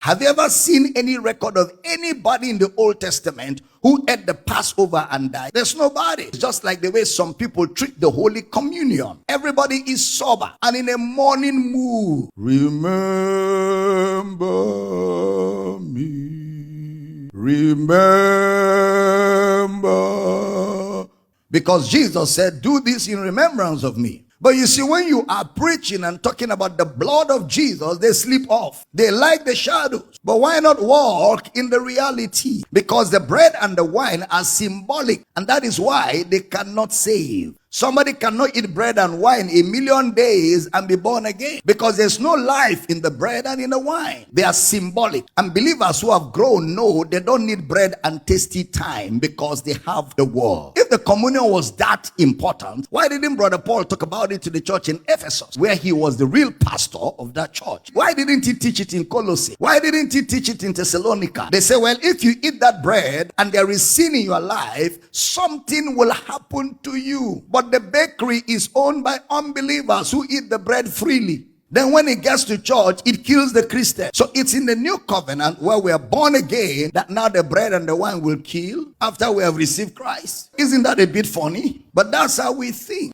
Have you ever seen any record of anybody in the Old Testament who ate the Passover and died? There's nobody. It's just like the way some people treat the Holy Communion. Everybody is sober and in a mourning mood. Remember me. Remember. Because Jesus said, do this in remembrance of me. But you see, when you are preaching and talking about the blood of Jesus, they slip off. They like the shadows. But why not walk in the reality? Because the bread and the wine are symbolic. And that is why they cannot save. Somebody cannot eat bread and wine a million days and be born again, because there's no life in the bread and in the wine. They are symbolic. And believers who have grown know they don't need bread and tasty time because they have the word. If the communion was that important, why didn't Brother Paul talk about it to the church in Ephesus, where he was the real pastor of that church? Why didn't he teach it in Colossae? Why didn't he teach it in Thessalonica? They say, well, if you eat that bread and there is sin in your life, something will happen to you. But the bakery is owned by unbelievers who eat the bread freely. Then when it gets to church, it kills the Christian. So it's in the new covenant where we are born again that now the bread and the wine will kill after we have received Christ. Isn't that a bit funny? But that's how we think.